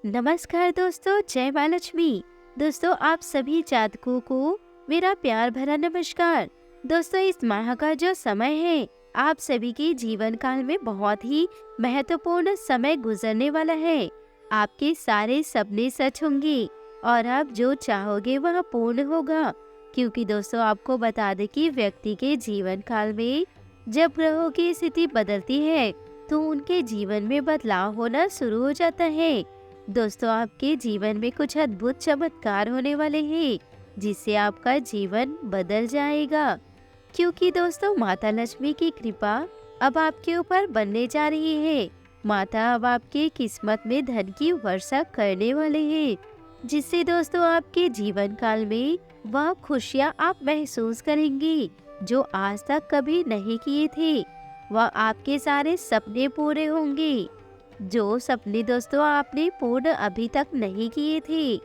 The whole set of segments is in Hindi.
नमस्कार दोस्तों, जय माँ लक्ष्मी। दोस्तों, आप सभी जातकों को मेरा प्यार भरा नमस्कार। दोस्तों, इस माह का जो समय है आप सभी के जीवन काल में बहुत ही महत्वपूर्ण समय गुजरने वाला है। आपके सारे सपने सच होंगे और आप जो चाहोगे वह पूर्ण होगा। क्योंकि दोस्तों, आपको बता दें कि व्यक्ति के जीवन काल में जब ग्रहों की स्थिति बदलती है तो उनके जीवन में बदलाव होना शुरू हो जाता है। दोस्तों, आपके जीवन में कुछ अद्भुत चमत्कार होने वाले हैं जिससे आपका जीवन बदल जाएगा। क्योंकि दोस्तों, माता लक्ष्मी की कृपा अब आपके ऊपर बनने जा रही है। माता अब आपके किस्मत में धन की वर्षा करने वाले हैं, जिससे दोस्तों आपके जीवन काल में वह खुशियां आप महसूस करेंगी जो आज तक कभी नहीं किए थे। वह आपके सारे सपने पूरे होंगे जो सपने दोस्तों आपने पूर्ण अभी तक नहीं किए थे।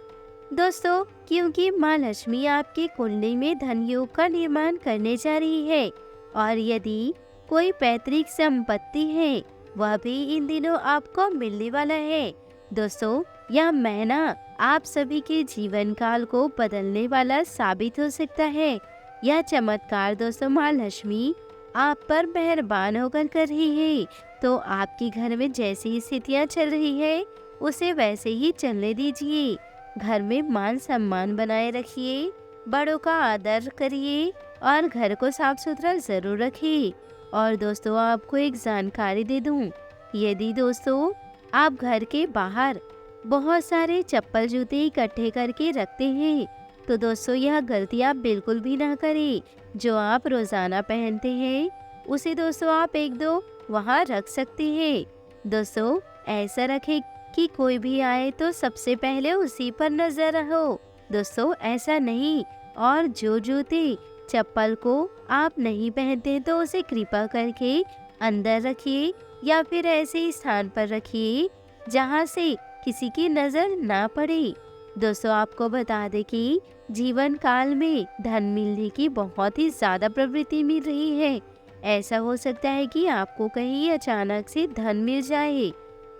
दोस्तों, क्योंकि माँ लक्ष्मी आपकी कुंडली में धन योग का निर्माण करने जा रही है और यदि कोई पैतृक संपत्ति है वह भी इन दिनों आपको मिलने वाला है। दोस्तों, यह महीना आप सभी के जीवन काल को बदलने वाला साबित हो सकता है। यह चमत्कार दोस्तों माँ लक्ष्मी आप पर मेहरबान होकर कर रही है, तो आपके घर में जैसी स्थितियाँ चल रही है उसे वैसे ही चलने दीजिए। घर में मान सम्मान बनाए रखिए, बड़ों का आदर करिए और घर को साफ सुथरा जरूर रखिए। और दोस्तों, आपको एक जानकारी दे दूं, यदि दोस्तों आप घर के बाहर बहुत सारे चप्पल जूते इकट्ठे करके रखते हैं तो दोस्तों यह गलती आप बिल्कुल भी ना करें। जो आप रोजाना पहनते हैं उसे दोस्तों आप एक दो वहाँ रख सकते हैं। दोस्तों, ऐसा रखें कि कोई भी आए तो सबसे पहले उसी पर नजर रहो। दोस्तों, ऐसा नहीं। और जो जूते चप्पल को आप नहीं पहनते तो उसे कृपा करके अंदर रखिए या फिर ऐसे स्थान पर रखिए जहाँ से किसी की नजर ना पड़े। दोस्तों, आपको बता दें कि जीवन काल में धन मिलने की बहुत ही ज्यादा प्रवृत्ति मिल रही है। ऐसा हो सकता है कि आपको कहीं अचानक से धन मिल जाए।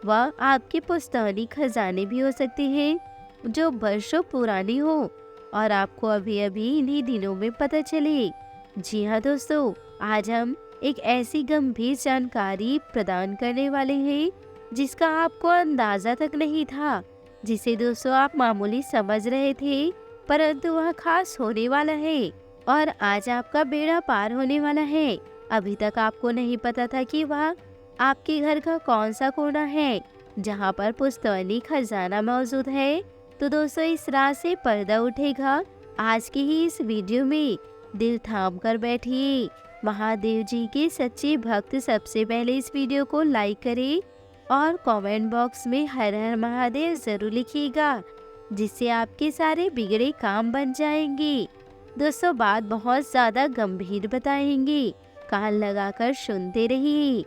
वह आपके पुश्तैनी खजाने भी हो सकते हैं जो वर्षों पुरानी हो और आपको अभी अभी इन्हीं दिनों में पता चले। जी हाँ दोस्तों, आज हम एक ऐसी गंभीर जानकारी प्रदान करने वाले हैं जिसका आपको अंदाजा तक नहीं था, जिसे दोस्तों आप मामूली समझ रहे थे, परंतु वह खास होने वाला है और आज आपका बेड़ा पार होने वाला है। अभी तक आपको नहीं पता था कि वह आपके घर का कौन सा कोना है जहाँ पर पुश्तैनी खजाना मौजूद है। तो दोस्तों, इस रात से पर्दा उठेगा। आज की ही इस वीडियो में दिल थाम कर बैठिए। महादेव जी के सच्चे भक्त सबसे पहले इस वीडियो को लाइक करें और कमेंट बॉक्स में हर हर महादेव जरूर लिखिएगा, जिससे आपके सारे बिगड़े काम बन जाएंगे। दोस्तों, बात बहुत ज्यादा गंभीर बताएंगे, कान लगाकर सुनते रहिए।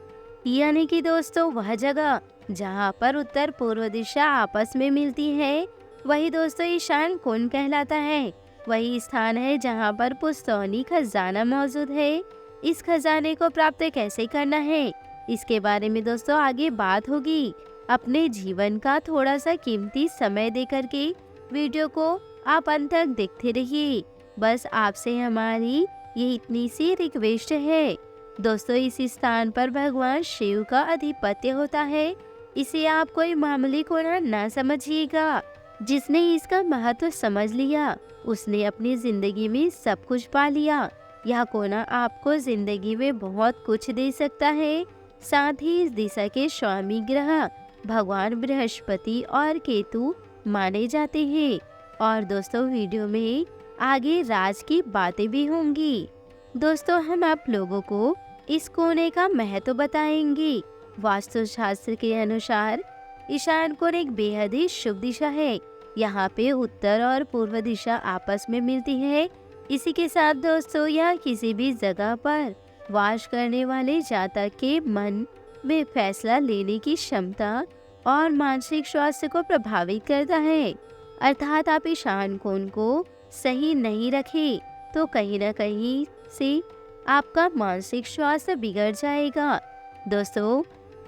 यानी कि दोस्तों वह जगह जहाँ पर उत्तर पूर्व दिशा आपस में मिलती है वही दोस्तों ईशान कुंड कहलाता है। वही स्थान है जहाँ पर पुश्तैनी खजाना मौजूद है। इस खजाने को प्राप्त कैसे करना है इसके बारे में दोस्तों आगे बात होगी। अपने जीवन का थोड़ा सा कीमती समय दे करके वीडियो को आप अंत तक देखते रहिए। बस आपसे हमारी ये इतनी सी रिक्वेस्ट है। दोस्तों, इस स्थान पर भगवान शिव का अधिपत्य होता है। इसे आप कोई मामूली कोना ना समझिएगा। जिसने इसका महत्व समझ लिया उसने अपनी जिंदगी में सब कुछ पा लिया। यह कोना आपको जिंदगी में बहुत कुछ दे सकता है। साथ ही इस दिशा के स्वामी ग्रह भगवान बृहस्पति और केतु माने जाते हैं। और दोस्तों, वीडियो में आगे राज की बातें भी होंगी। दोस्तों, हम आप लोगों को इस कोने का महत्व बताएंगे। वास्तुशास्त्र के अनुसार ईशान कोण एक बेहद ही शुभ दिशा है। यहाँ पे उत्तर और पूर्व दिशा आपस में मिलती है। इसी के साथ दोस्तों, यह किसी भी जगह पर वास करने वाले जातक के मन में फैसला लेने की क्षमता और मानसिक स्वास्थ्य को प्रभावित करता है। अर्थात आप ईशान कोण को सही नहीं रखें तो कहीं न कहीं से आपका मानसिक स्वास्थ्य बिगड़ जाएगा दोस्तों।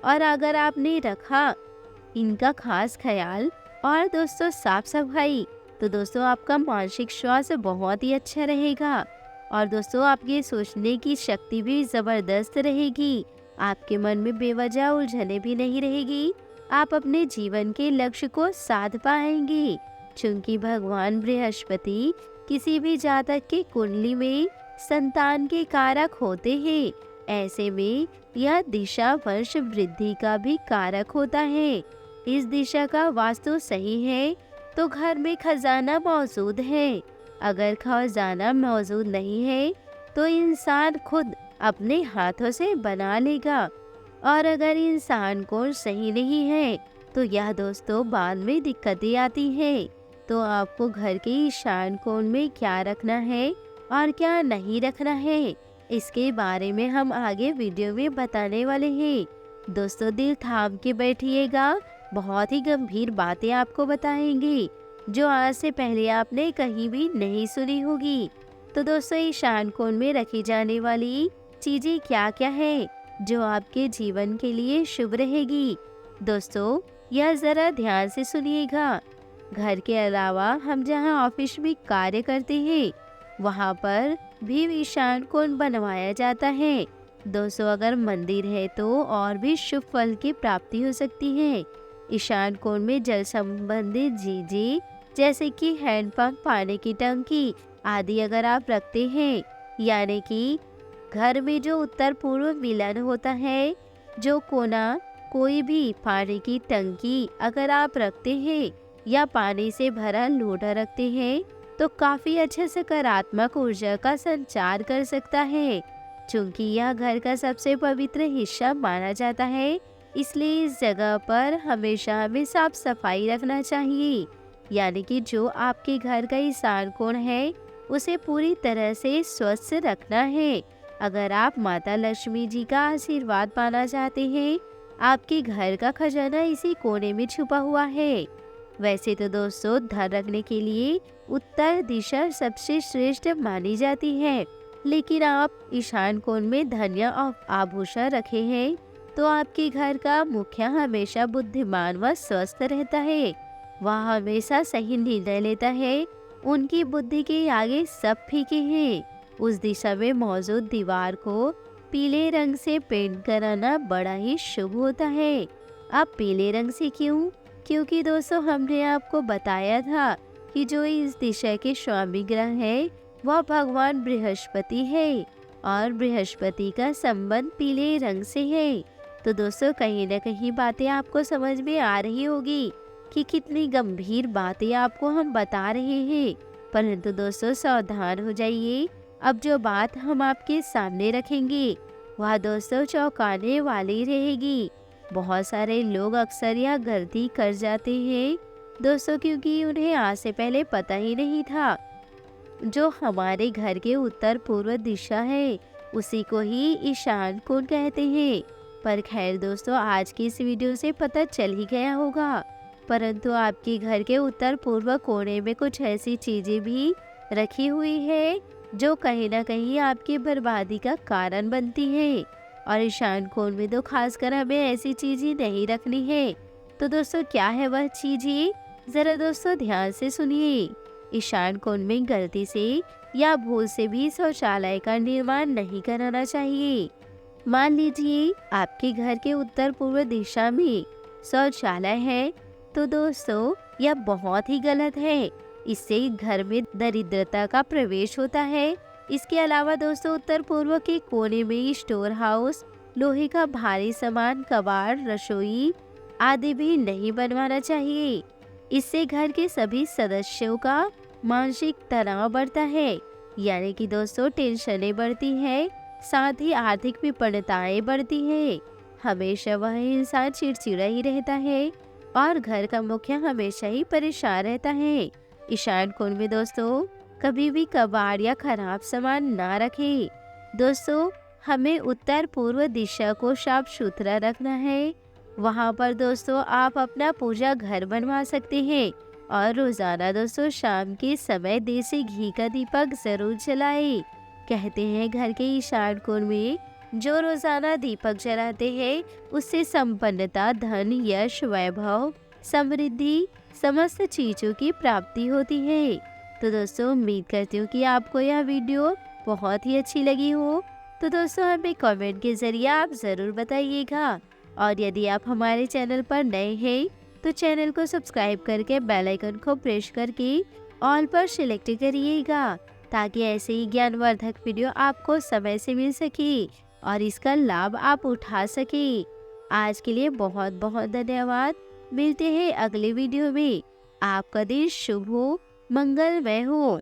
और अगर आपने रखा इनका खास ख्याल और दोस्तों साफ सफाई, तो दोस्तों आपका मानसिक स्वास्थ्य बहुत ही अच्छा रहेगा। और दोस्तों आपकी सोचने की शक्ति भी ज़बरदस्त रहेगी। आपके मन में बेवजह उलझने भी नहीं रहेगी। आप अपने जीवन के लक्ष्य को साध पाएंगे। चूंकि भगवान बृहस्पति किसी भी जातक की कुंडली में संतान के कारक होते हैं, ऐसे में यह दिशा वंश वृद्धि का भी कारक होता है। इस दिशा का वास्तु सही है तो घर में खजाना मौजूद है। अगर खजाना मौजूद नहीं है तो इंसान खुद अपने हाथों से बना लेगा। और अगर इंसान को सही नहीं है तो यह दोस्तों बाद में दिक्कतें आती हैं। तो आपको घर के ईशान कोण में क्या रखना है और क्या नहीं रखना है, इसके बारे में हम आगे वीडियो में बताने वाले हैं। दोस्तों दिल थाम के बैठिएगा, बहुत ही गंभीर बातें आपको बताएंगे जो आज से पहले आपने कहीं भी नहीं सुनी होगी। तो दोस्तों ईशान कोण में रखी जाने वाली चीजें क्या क्या है जो आपके जीवन के लिए शुभ रहेगी, दोस्तों यह जरा ध्यान से सुनिएगा। घर के अलावा हम जहां ऑफिस में कार्य करते हैं वहां पर भी ईशान कोण बनवाया जाता है। दोस्तों अगर मंदिर है तो और भी शुभ फल की प्राप्ति हो सकती है। ईशान कोण में जल संबंधित चीजें जैसे कि हैंडपंप, पानी की टंकी आदि अगर आप रखते हैं, यानी कि घर में जो उत्तर पूर्व मिलन होता है, जो कोना कोई भी पानी की टंकी अगर आप रखते हैं या पानी से भरा लोटा रखते हैं तो काफी अच्छे सकारात्मक ऊर्जा का संचार कर सकता है। चूंकि यह घर का सबसे पवित्र हिस्सा माना जाता है, इसलिए इस जगह पर हमेशा हमें साफ सफाई रखना चाहिए। यानी कि जो आपके घर का ईशान कोण है उसे पूरी तरह से स्वस्थ रखना है। अगर आप माता लक्ष्मी जी का आशीर्वाद पाना चाहते हैं, आपके घर का खजाना इसी कोने में छुपा हुआ है। वैसे तो दोस्तों धन रखने के लिए उत्तर दिशा सबसे श्रेष्ठ मानी जाती है, लेकिन आप ईशान कोण में धन या आभूषण रखे हैं तो आपके घर का मुखिया हमेशा बुद्धिमान व स्वस्थ रहता है। वह हमेशा सही निर्णय लेता है। उनकी बुद्धि के आगे सब फीके हैं। उस दिशा में मौजूद दीवार को पीले रंग से पेंट कराना बड़ा ही शुभ होता है। अब पीले रंग से क्यों? क्योंकि दोस्तों हमने आपको बताया था कि जो इस दिशा के स्वामी ग्रह है वह भगवान बृहस्पति है और बृहस्पति का संबंध पीले रंग से है। तो दोस्तों कहीं न कहीं बातें आपको समझ में आ रही होगी कि कितनी गंभीर बातें आपको हम बता रहे हैं, परंतु दोस्तों सावधान हो जाइए। अब जो बात हम आपके सामने रखेंगे वह दोस्तों चौंकाने वाली रहेगी। बहुत सारे लोग अक्सर यह गलती कर जाते हैं दोस्तों, क्योंकि उन्हें आज से पहले पता ही नहीं था जो हमारे घर के उत्तर पूर्व दिशा है उसी को ही ईशान कोण कहते हैं। पर खैर दोस्तों आज की इस वीडियो से पता चल ही गया होगा, परंतु आपके घर के उत्तर पूर्व कोने में कुछ ऐसी चीजें भी रखी हुई है जो कहीं ना कहीं आपकी बर्बादी का कारण बनती है। और ईशान कोण में तो खासकर हमें ऐसी चीजें नहीं रखनी है। तो दोस्तों क्या है वह चीजें, जरा दोस्तों ध्यान से सुनिए। ईशान कोण में गलती से या भूल से भी शौचालय का निर्माण नहीं कराना चाहिए। मान लीजिए आपके घर के उत्तर पूर्व दिशा में शौचालय है तो दोस्तों यह बहुत ही गलत है। इससे घर में दरिद्रता का प्रवेश होता है। इसके अलावा दोस्तों उत्तर पूर्व के कोने में स्टोर हाउस, लोहे का भारी सामान, कबाड़, रसोई आदि भी नहीं बनवाना चाहिए। इससे घर के सभी सदस्यों का मानसिक तनाव बढ़ता है, यानी कि दोस्तों टेंशनें बढ़ती हैं, साथ ही आर्थिक विपन्नताएं बढ़ती है। हमेशा वह इंसान चिड़चिड़ा ही रहता है और घर का मुखिया हमेशा ही परेशान रहता है। ईशान कोण में दोस्तों कभी भी कबाड़ या खराब सामान ना रखें। दोस्तों हमें उत्तर पूर्व दिशा को साफ सुथरा रखना है। वहाँ पर दोस्तों आप अपना पूजा घर बनवा सकते हैं और रोजाना दोस्तों शाम के समय देसी घी का दीपक जरूर जलाएं। कहते हैं घर के ईशान कोण में जो रोजाना दीपक जलाते हैं उससे संपन्नता, धन, यश, वैभव, समृद्धि, समस्त चीजों की प्राप्ति होती है। तो दोस्तों उम्मीद करती हूँ कि आपको यह वीडियो बहुत ही अच्छी लगी हो। तो दोस्तों हमें कमेंट के जरिए आप ज़रूर बताइएगा। और यदि आप हमारे चैनल पर नए हैं तो चैनल को सब्सक्राइब करके बेल आइकन को प्रेस करके ऑल पर सिलेक्ट करिएगा, ताकि ऐसे ही ज्ञानवर्धक वीडियो आपको समय से मिल सके और इसका लाभ आप उठा सके। आज के लिए बहुत बहुत धन्यवाद। मिलते हैं अगले वीडियो में। आपका दिन शुभ हो, मंगलमय हो।